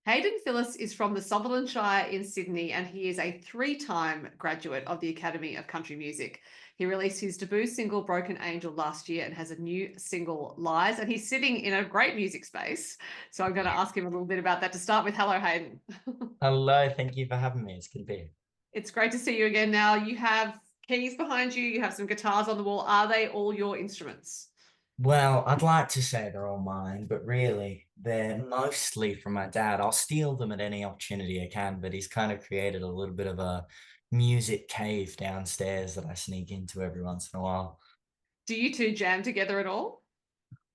Hayden Phillis is from the Sutherlandshire in Sydney, and he is a three-time graduate of the Academy of Country Music. He released his debut single, Broken Angel, last year and has a new single, Lies, and he's sitting in a great music space. So I'm going to ask him a little bit about that to start with. Hello, Hayden. Hello, thank you for having me. It's good to be here. It's great to see you again now. You have keys behind you, you have some guitars on the wall. Are they all your instruments? Well, I'd like to say they're all mine, but really, they're mostly from my dad. I'll steal them at any opportunity I can, but he's kind of created a little bit of a music cave downstairs that I sneak into every once in a while. Do you two jam together at all?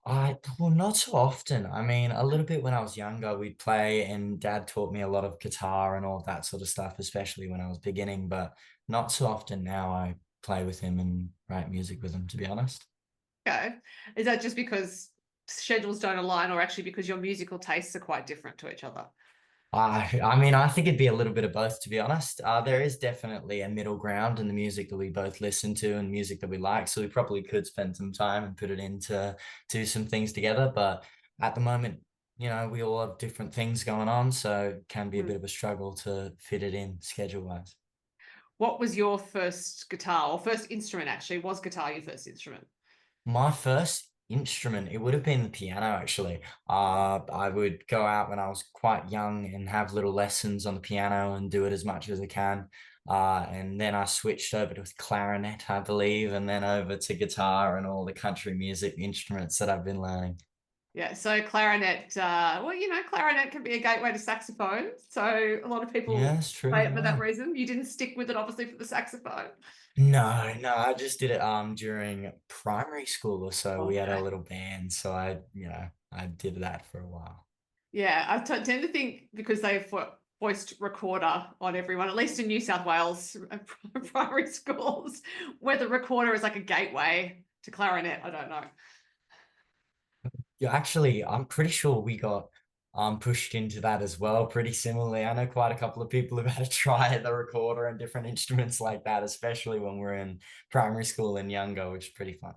Well, not so often. I mean, a little bit when I was younger, we'd play, and dad taught me a lot of guitar and all that sort of stuff, especially when I was beginning, but not so often now. I play with him and write music with him, to be honest. Okay. Is that just because schedules don't align, or actually because your musical tastes are quite different to each other? I mean, I think it'd be a little bit of both, to be honest. Yeah. There is definitely a middle ground in the music that we both listen to and music that we like. So we probably could spend some time and put it into do some things together. But at the moment, we all have different things going on, so it can be a Hmm. bit of a struggle to fit it in schedule wise. What was your first guitar or first instrument actually? Was guitar your first instrument? My first instrument, it would have been the piano actually. I would go out when I was quite young and have little lessons on the piano and do it as much as I can. And then I switched over to clarinet, I believe, and then over to guitar and all the country music instruments that I've been learning. Yeah, so clarinet, clarinet can be a gateway to saxophone. So a lot of Yeah, people that's true. play it for that Yeah. reason. You didn't stick with it, obviously, for the saxophone. No, no, I just did it during primary school or so. We had a Okay. little band, so I did that for a while. Yeah, tend to think because they've voiced recorder on everyone, at least in New South Wales primary schools, where the recorder is like a gateway to clarinet. I don't know. Yeah, actually, I'm pretty sure we got pushed into that as well, pretty similarly. I know quite a couple of people who've had to try the recorder and different instruments like that, especially when we're in primary school and younger, which is pretty fun.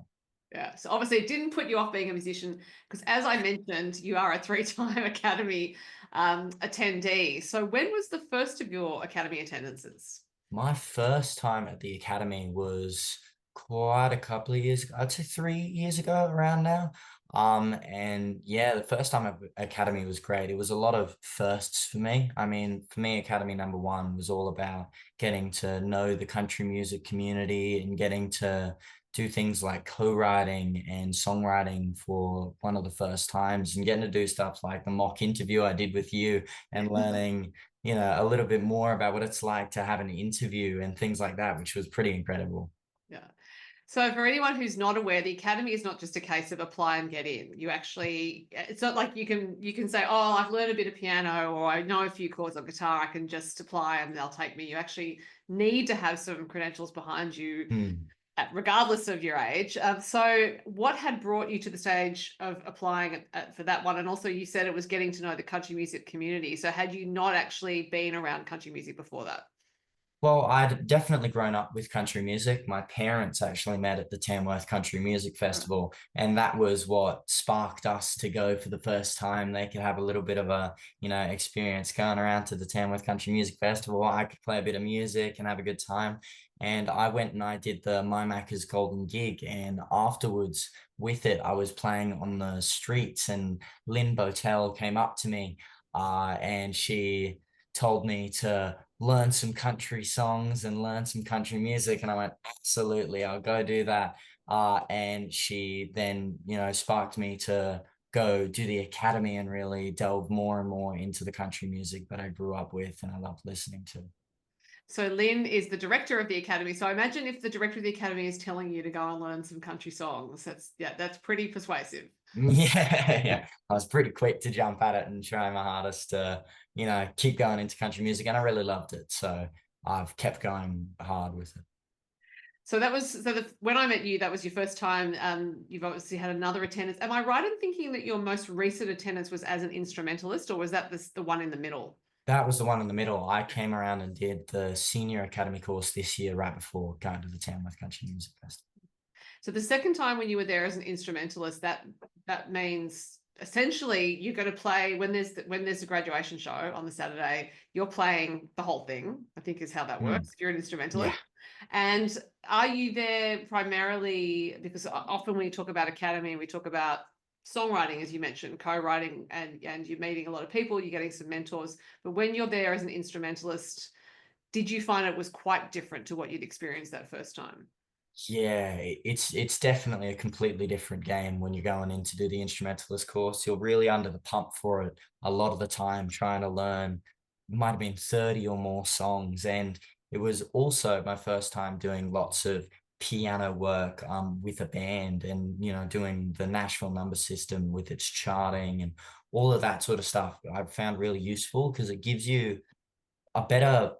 Yeah, so obviously it didn't put you off being a musician because, as I mentioned, you are a three-time Academy attendee. So when was the first of your Academy attendances? My first time at the academy was quite a couple of years ago. I'd say 3 years ago, around now. And yeah, the first time at academy was great. It was a lot of firsts for me. I mean, for me, academy number one was all about getting to know the country music community and getting to do things like co-writing and songwriting for one of the first times and getting to do stuff like the mock interview I did with you and learning a little bit more about what it's like to have an interview and things like that, which was pretty incredible. Yeah. So for anyone who's not aware, the academy is not just a case of apply and get in. You actually, it's not like you can say, oh, I've learned a bit of piano or I know a few chords on guitar, I can just apply and they'll take me. You actually need to have some credentials behind you, Hmm. regardless of your age. So what had brought you to the stage of applying for that one? And also you said it was getting to know the country music community. So had you not actually been around country music before that? Well, I'd definitely grown up with country music. My parents actually met at the Tamworth Country Music Festival, and that was what sparked us to go for the first time. They could have a little bit of experience going around to the Tamworth Country Music Festival. I could play a bit of music and have a good time. And I went and I did the My Macca's Golden Gig, and afterwards with it, I was playing on the streets, and Lynn Botel came up to me, and she told me to learn some country songs and learn some country music. And I went, absolutely, I'll go do that. And she then, sparked me to go do the academy and really delve more and more into the country music that I grew up with and I loved listening to. So Lynn is the director of the academy. So I imagine if the director of the academy is telling you to go and learn some country songs, that's pretty persuasive. Yeah, yeah. I was pretty quick to jump at it and try my hardest to, keep going into country music. And I really loved it. So I've kept going hard with it. So that was when I met you, that was your first time. You've obviously had another attendance. Am I right in thinking that your most recent attendance was as an instrumentalist, or was that the one in the middle? That was the one in the middle. I came around and did the senior academy course this year, right before going to the Tamworth Country Music Festival. So the second time when you were there as an instrumentalist, that means essentially you're going to play when there's a graduation show on the Saturday, you're playing the whole thing, I think is how that Mm, works if you're an yeah. instrumentalist. And are you there primarily because often when you talk about academy, we talk about songwriting, as you mentioned, co-writing, and you're meeting a lot of people, you're getting some mentors. But when you're there as an instrumentalist, did you find it was quite different to what you'd experienced that first time? Yeah, it's definitely a completely different game when you're going in to do the instrumentalist course. You're really under the pump for it a lot of the time, trying to learn, might have been 30 or more songs. And it was also my first time doing lots of piano work with a band and, doing the Nashville number system with its charting and all of that sort of stuff. I've found really useful because it gives you a better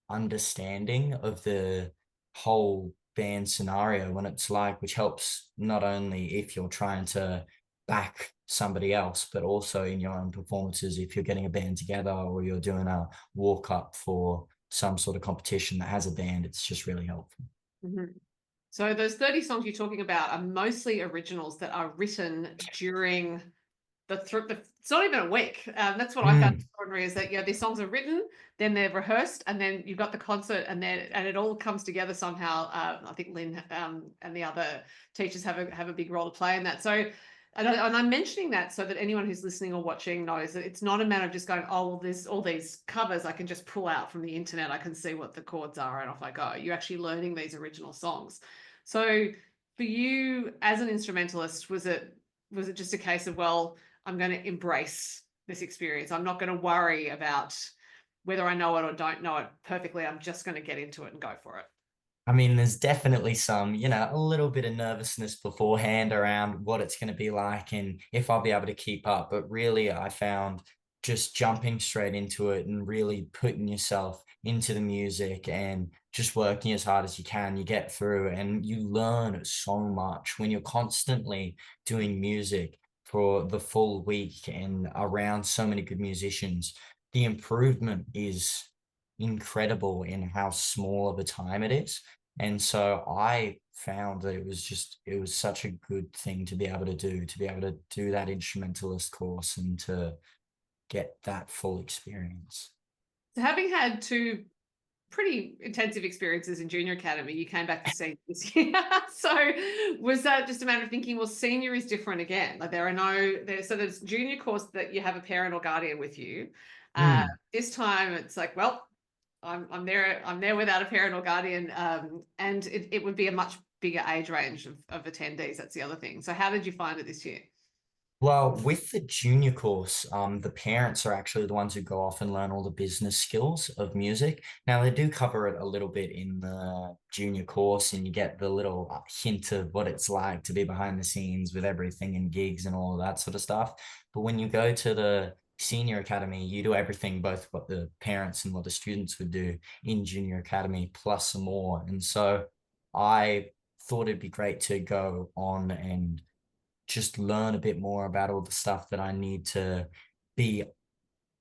understanding of the whole band scenario when it's like, which helps not only if you're trying to back somebody else, but also in your own performances if you're getting a band together or you're doing a walk up for some sort of competition that has a band. It's just really helpful. Mhm. So those 30 songs you're talking about are mostly originals that are written during it's not even a week. That's what I found Mm. extraordinary is that these songs are written, then they're rehearsed, and then you've got the concert, and it all comes together somehow. I think Lynn and the other teachers have a big role to play in that. So, and I'm mentioning that so that anyone who's listening or watching knows that it's not a matter of just going, oh, well, there's all these covers I can just pull out from the internet. I can see what the chords are, and off I go. You're actually learning these original songs. So, for you as an instrumentalist, was it just a case of, well, I'm going to embrace this experience. I'm not going to worry about whether I know it or don't know it perfectly. I'm just going to get into it and go for it. I mean, there's definitely some, a little bit of nervousness beforehand around what it's going to be like and if I'll be able to keep up. But really, I found just jumping straight into it and really putting yourself into the music and just working as hard as you can, you get through and you learn so much when you're constantly doing music for the full week and around so many good musicians. The improvement is incredible in how small of a time it is. And so I found that it was such a good thing to be able to do that instrumentalist course and to get that full experience. So, having had two pretty intensive experiences in junior academy, you came back to senior this year. So, was that just a matter of thinking, well, senior is different again? Like there's junior course that you have a parent or guardian with you. Mm. This time it's like, well, I'm there without a parent or guardian, and it would be a much bigger age range of attendees. That's the other thing. So how did you find it this year? Well, with the junior course, the parents are actually the ones who go off and learn all the business skills of music. Now, they do cover it a little bit in the junior course, and you get the little hint of what it's like to be behind the scenes with everything and gigs and all of that sort of stuff. But when you go to the senior academy, you do everything, both what the parents and what the students would do in junior academy, plus some more. And so I thought it'd be great to go on and just learn a bit more about all the stuff that I need to be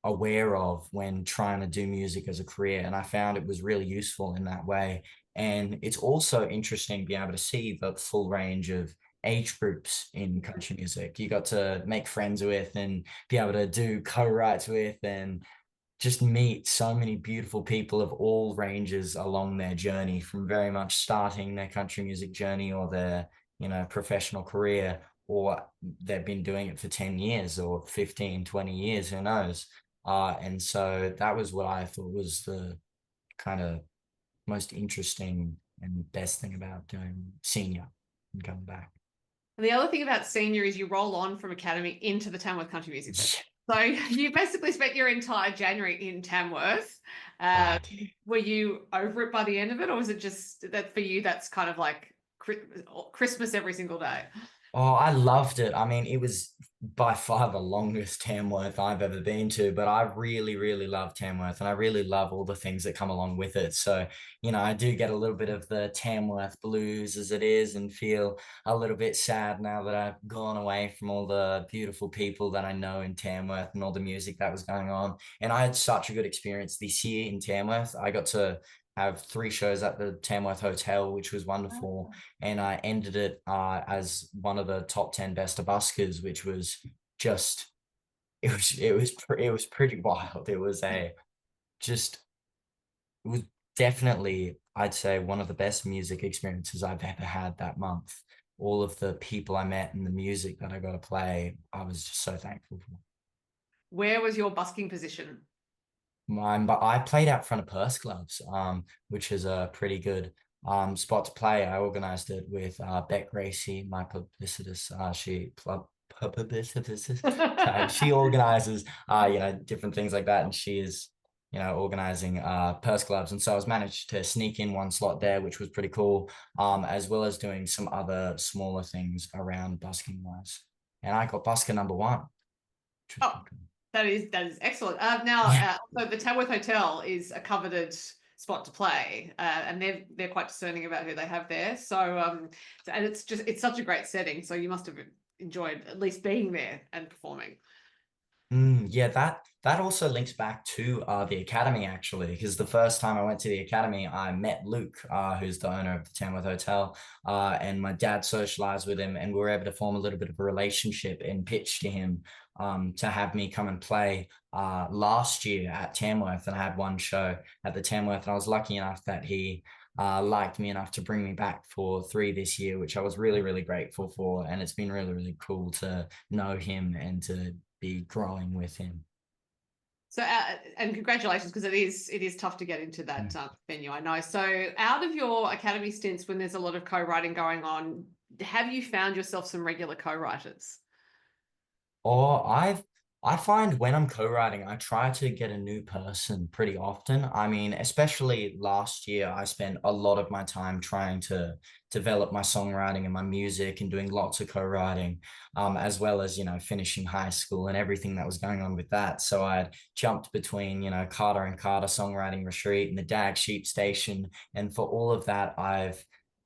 aware of when trying to do music as a career. And I found it was really useful in that way. And it's also interesting being able to see the full range of age groups in country music. You got to make friends with and be able to do co-writes with and just meet so many beautiful people of all ranges along their journey, from very much starting their country music journey or their professional career, or they've been doing it for 10 years or 15, 20 years, who knows. And so that was what I thought was the kind of most interesting and best thing about doing senior and going back. And the other thing about senior is you roll on from academy into the Tamworth Country Music Festival. So you basically spent your entire January in Tamworth. Uh, Right. were you over it by the end of it, or was it just that for you that's kind of like Christmas every single day? Oh, I loved it. I mean, it was by far the longest Tamworth I've ever been to, but I really, really love Tamworth and I really love all the things that come along with it. So, I do get a little bit of the Tamworth blues as it is and feel a little bit sad now that I've gone away from all the beautiful people that I know in Tamworth and all the music that was going on. And I had such a good experience this year in Tamworth. I got to have 3 shows at the Tamworth Hotel, which was wonderful, and I ended it as one of the top 10 best of buskers, which was just it was pretty wild. Just it was definitely, I'd say, one of the best music experiences I've ever had that month. All of the people I met and the music that I got to play, I was just so thankful for. Where was your busking position? Mine, but I played out front of purse clubs, which is a pretty good spot to play. I organized it with Beck Gracie, my publicist. Publicist. So she organizes different things like that, and she is organizing purse clubs. And so I was managed to sneak in one slot there, which was pretty cool. As well as doing some other smaller things around busking wise. And I got busker number one, which was Oh, pretty cool. that is excellent. Now, Yeah. so the Tamworth Hotel is a coveted spot to play, and they're quite discerning about who they have there. And it's such a great setting. So you must have enjoyed at least being there and performing. Yeah, that also links back to the academy actually, because the first time I went to the academy, I met Luke, who's the owner of the Tamworth Hotel, and my dad socialized with him, and we were able to form a little bit of a relationship and pitch to him to have me come and play last year at Tamworth, and I had one show at the Tamworth, and I was lucky enough that he liked me enough to bring me back for three this year, which I was really, really grateful for, and it's been really, really cool to know him and to be growing with him. So, and congratulations, because it is tough to get into that venue, I know. So, out of your academy stints, when there's a lot of co-writing going on, have you found yourself some regular co-writers? Or I find when I'm co-writing, I try to get a new person pretty often. I mean, especially last year, I spent a lot of my time trying to develop my songwriting and my music and doing lots of co-writing, as well as, finishing high school and everything that was going on with that. So I'd jumped between, Carter and Carter Songwriting Retreat and the DAG Sheep Station. And for all of that, I've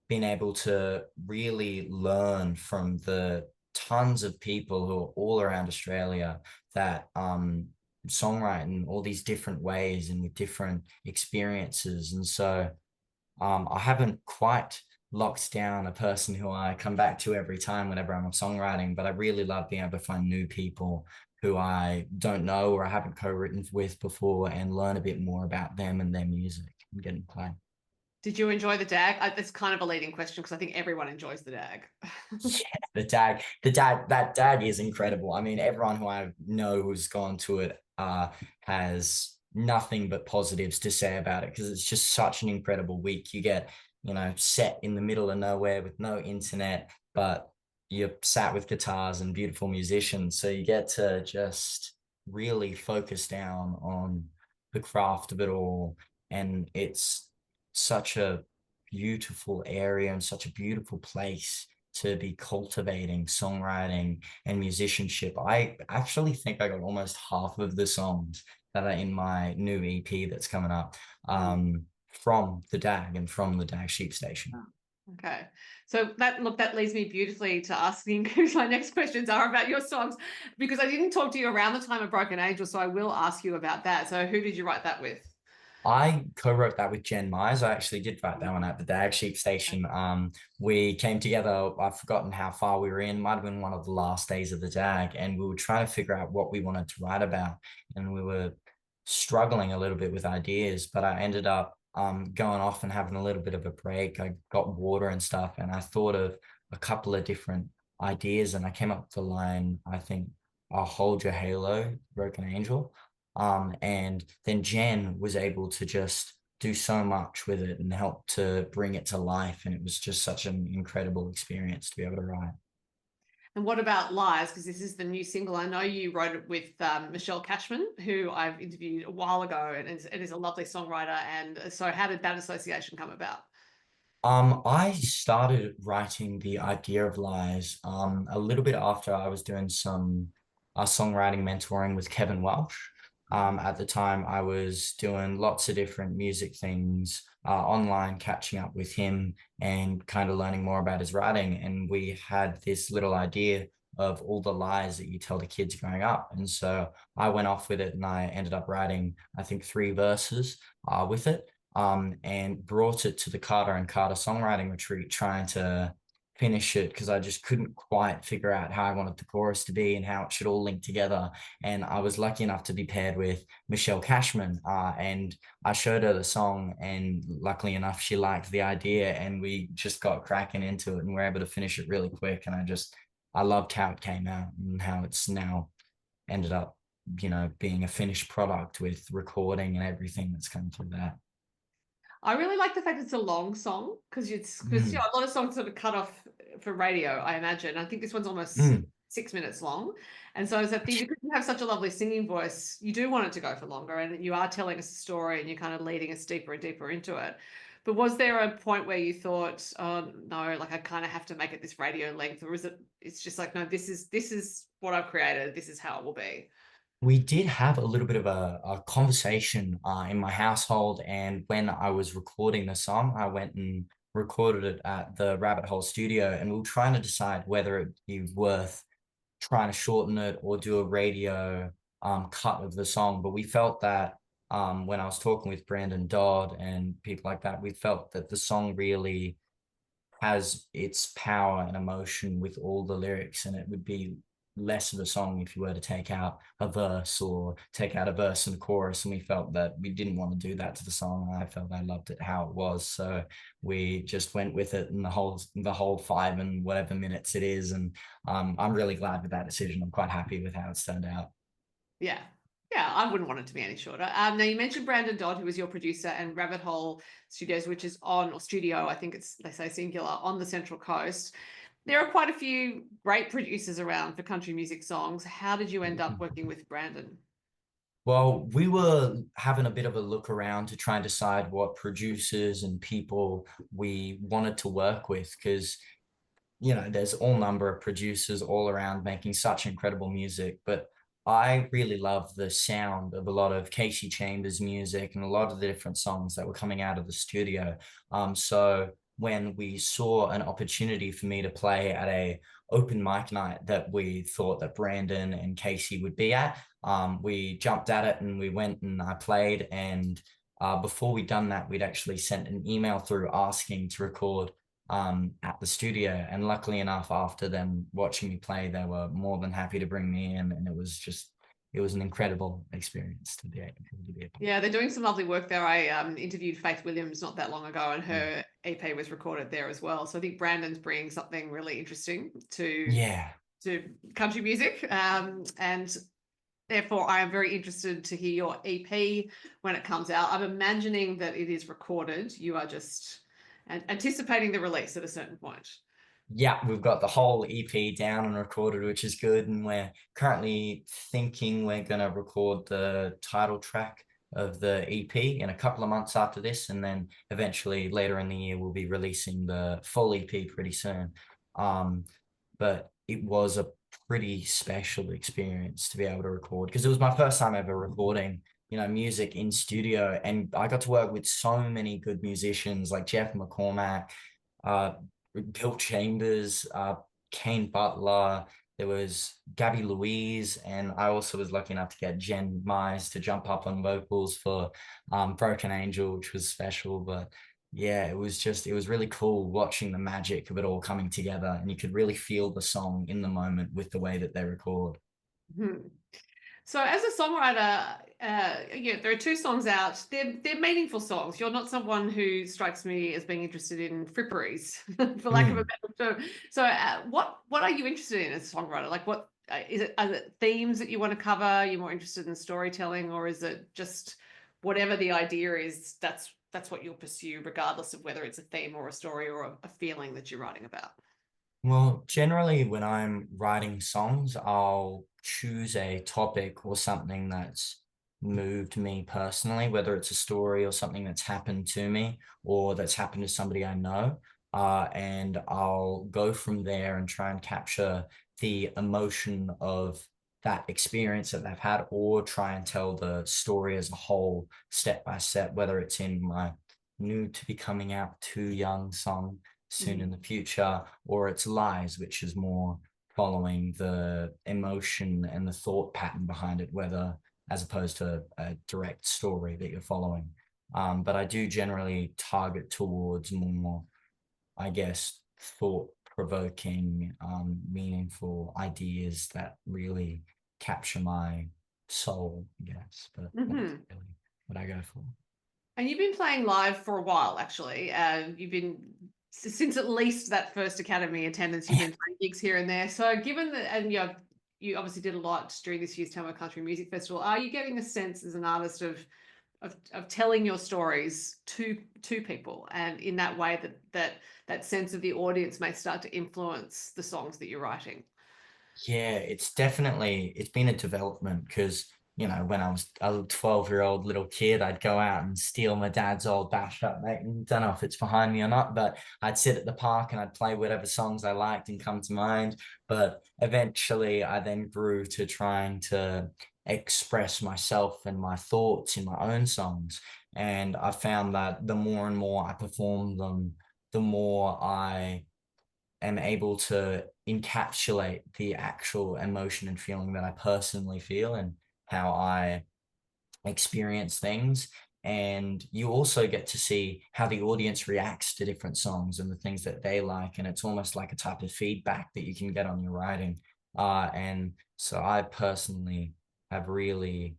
been able to really learn from the tons of people who are all around Australia that songwrite in all these different ways and with different experiences. And so I haven't quite locked down a person who I come back to every time whenever I'm songwriting, but I really love being able to find new people who I don't know or I haven't co-written with before and learn a bit more about them and their music and getting playing. Did you enjoy the DAG? That's kind of a leading question because I think everyone enjoys the DAG. Yeah, that DAG is incredible. I mean, everyone who I know who's gone to it has nothing but positives to say about it because it's just such an incredible week. You get, set in the middle of nowhere with no internet, but you're sat with guitars and beautiful musicians. So you get to just really focus down on the craft of it all. And it's such a beautiful area and such a beautiful place to be cultivating songwriting and musicianship. I actually think I got almost half of the songs that are in my new EP that's coming up from the DAG and from the DAG Sheep Station. Okay. So that leads me beautifully to asking who my next questions are about your songs, because I didn't talk to you around the time of Broken Angel, so I will ask you about that. So who did you write that with? I co-wrote that with Jen Myers. I actually did write that one at the DAG Sheep Station. We came together. I've forgotten how far we were in. Might have been one of the last days of the DAG, and we were trying to figure out what we wanted to write about, and we were struggling a little bit with ideas. But I ended up going off and having a little bit of a break. I got water and stuff, and I thought of a couple of different ideas, and I came up with the line. I think, "I'll hold your halo, Broken Angel." And then Jen was able to just do so much with it and help to bring it to life. And it was just such an incredible experience to be able to write. And what about Lies? Because this is the new single. I know you wrote it with Michelle Cashman, who I've interviewed a while ago, and is a lovely songwriter. And so, how did that association come about? I started writing the idea of Lies a little bit after I was doing some songwriting mentoring with Kevin Welch. At the time, I was doing lots of different music things online, catching up with him and kind of learning more about his writing. And we had this little idea of all the lies that you tell the kids growing up. And so I went off with it and I ended up writing, I think, 3 verses with it and brought it to the Carter and Carter Songwriting Retreat, trying to finish it because I just couldn't quite figure out how I wanted the chorus to be and how it should all link together. And I was lucky enough to be paired with Michelle Cashman, and I showed her the song, and luckily enough, she liked the idea, and we just got cracking into it, and we're able to finish it really quick. And I loved how it came out and how it's now ended up, being a finished product with recording and everything that's come through that. I really like the fact it's a long song because Mm, a lot of songs sort of cut off for radio, I imagine. I think this one's almost mm. 6 minutes long. And so is that because you have such a lovely singing voice, you do want it to go for longer and you are telling us a story and you're kind of leading us deeper and deeper into it. But was there a point where you thought, oh no, like I kind of have to make it this radio length, or is it's just like, no, this is what I've created, this is how it will be. We did have a little bit of a conversation in my household, and when I was recording the song, I went and recorded it at the Rabbit Hole studio, and we were trying to decide whether it'd be worth trying to shorten it or do a radio cut of the song. But we felt that when I was talking with Brandon Dodd and people like that, we felt that the song really has its power and emotion with all the lyrics, and it would be less of a song if you were to take out a verse or take out a verse and a chorus. And we felt that we didn't want to do that to the song. I felt I loved it how it was, so we just went with it, and the whole 5 and whatever minutes it is. And I'm really glad with that decision. I'm quite happy with how it's turned out. Yeah. Yeah, I wouldn't want it to be any shorter. Now you mentioned Brandon Dodd, who was your producer, and Rabbit Hole Studios, which is on, or studio, I think they say singular, on the Central Coast. There are quite a few great producers around for country music songs. How did you end up working with Brandon? Well, we were having a bit of a look around to try and decide what producers and people we wanted to work with, because there's all number of producers all around making such incredible music, but I really love the sound of a lot of Casey Chambers music and a lot of the different songs that were coming out of the studio. So when we saw an opportunity for me to play at a open mic night that we thought that Brandon and Casey would be at, we jumped at it and we went and I played. And before we'd done that, we'd actually sent an email through asking to record at the studio. And luckily enough, after them watching me play, they were more than happy to bring me in. And it was an incredible experience to be able to be a part. Yeah, they're doing some lovely work there. I interviewed Faith Williams not that long ago, and Mm. her EP was recorded there as well. So I think Brandon's bringing something really interesting Yeah. to country music, and therefore I am very interested to hear your EP when it comes out. I'm imagining that it is recorded. You are just anticipating the release at a certain point. Yeah, we've got the whole EP down and recorded, which is good. And we're currently thinking we're going to record the title track of the EP in a couple of months after this. And then eventually later in the year, we'll be releasing the full EP pretty soon. But it was a pretty special experience to be able to record, because it was my first time ever recording, music in studio. And I got to work with so many good musicians like Jeff McCormack, uh, Bill Chambers, Kane Butler. There was Gabby Louise, and I also was lucky enough to get Jen Mize to jump up on vocals for Broken Angel, which was special. But yeah, it was really cool watching the magic of it all coming together, and you could really feel the song in the moment with the way that they record. Hmm. So as a songwriter, there are two songs out. They're meaningful songs. You're not someone who strikes me as being interested in fripperies, for lack of a Mm. better term. So what are you interested in as a songwriter? Like what is it? Are it themes that you want to cover? Are you more interested in storytelling, or is it just whatever the idea is? That's what you'll pursue, regardless of whether it's a theme or a story or a feeling that you're writing about. Well, generally, when I'm writing songs, I'll choose a topic or something that's moved me personally, whether it's a story or something that's happened to me or that's happened to somebody I know. And I'll go from there and try and capture the emotion of that experience that they've had, or try and tell the story as a whole, step by step, whether it's in my new to be coming out Too Young song soon in the future, or it's Lies, which is more following the emotion and the thought pattern behind it, whether as opposed to a direct story that you're following. But I do generally target towards more, I guess, thought thought-provoking, meaningful ideas that really capture my soul, I guess. But that's Hmm. really what I go for. And you've been playing live for a while, actually. You've been since at least that first Academy attendance. You've been playing gigs here and there. So, given that, and you obviously did a lot during this year's Tamworth Country Music Festival. Are you getting a sense as an artist of telling your stories to people, and in that way that sense of the audience may start to influence the songs that you're writing? Yeah, it's been a development because, when I was a 12-year-old little kid, I'd go out and steal my dad's old bashed up mate. Don't know if it's behind me or not, but I'd sit at the park and I'd play whatever songs I liked and come to mind. But eventually I then grew to trying to express myself and my thoughts in my own songs. And I found that the more and more I perform them, the more I am able to encapsulate the actual emotion and feeling that I personally feel and how I experience things. And you also get to see how the audience reacts to different songs and the things that they like. And it's almost like a type of feedback that you can get on your writing. And so I personally have really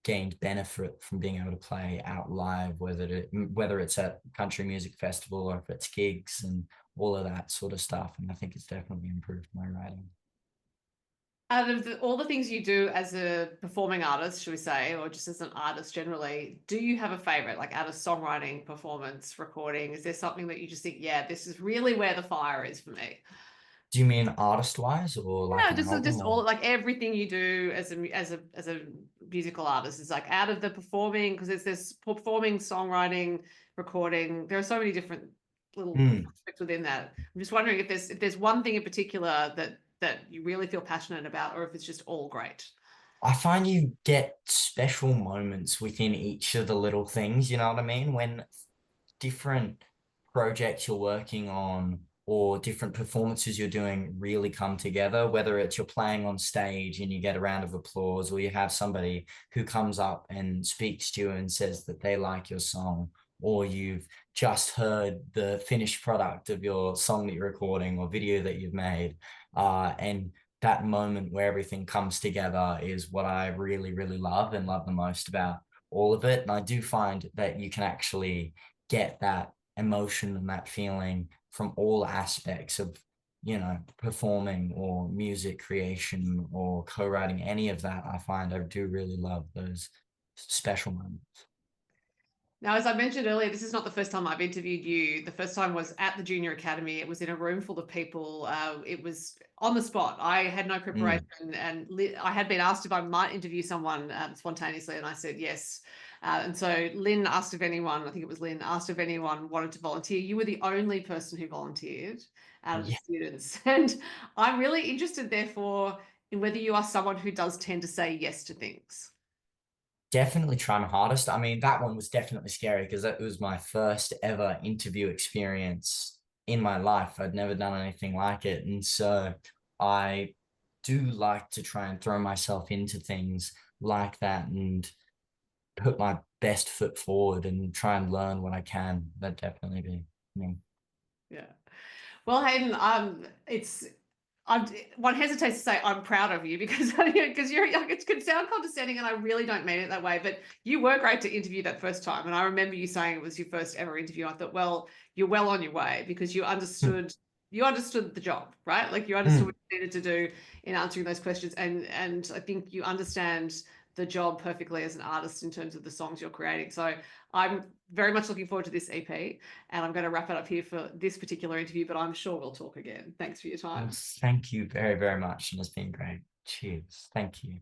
gained benefit from being able to play out live, whether it's at country music festival or if it's gigs and all of that sort of stuff. And I think it's definitely improved my writing. Out of all the things you do as a performing artist, should we say, or just as an artist generally, do you have a favorite, like out of songwriting, performance, recording? Is there something that you just think, yeah, this is really where the fire is for me? Do you mean artist wise or like Yeah, an album just or? all like everything you do as a musical artist is like out of the performing, because there's this performing, songwriting, recording. There are so many different little Hmm. aspects within that. I'm just wondering if there's one thing in particular that you really feel passionate about, or if it's just all great. I find you get special moments within each of the little things, you know what I mean? When different projects you're working on or different performances you're doing really come together, whether it's you're playing on stage and you get a round of applause, or you have somebody who comes up and speaks to you and says that they like your song, or you've just heard the finished product of your song that you're recording or video that you've made. And that moment where everything comes together is what I really, really love and love the most about all of it. And I do find that you can actually get that emotion and that feeling from all aspects of, performing or music creation or co-writing, any of that. I find I do really love those special moments. Now, as I mentioned earlier, this is not the first time I've interviewed you. The first time was at the Junior Academy. It was in a room full of people. It was on the spot. I had no Mm. preparation, and I had been asked if I might interview someone spontaneously, and I said yes. And so Lynn asked if anyone, I think it was Lynn, asked if anyone wanted to volunteer. You were the only person who volunteered out of the Yeah, students. And I'm really interested, therefore, in whether you are someone who does tend to say yes to things. definitely try my hardest. I mean, that one was definitely scary because it was my first ever interview experience in my life. I'd never done anything like it. And so I do like to try and throw myself into things like that and put my best foot forward and try and learn what I can. That'd definitely be me. Yeah. Well, Hayden, it's I'm one hesitates to say I'm proud of you because because you're like, it could sound condescending and I really don't mean it that way, but you were great to interview that first time. And I remember you saying it was your first ever interview. I thought, well, you're well on your way because you understood the job, right? Like you understood Mm. what you needed to do in answering those questions. And I think you understand the job perfectly as an artist in terms of the songs you're creating. So I'm very much looking forward to this EP, and I'm going to wrap it up here for this particular interview, but I'm sure we'll talk again. Thanks for your Well, time. thank you very, very much. And it's been great. Cheers. Thank you.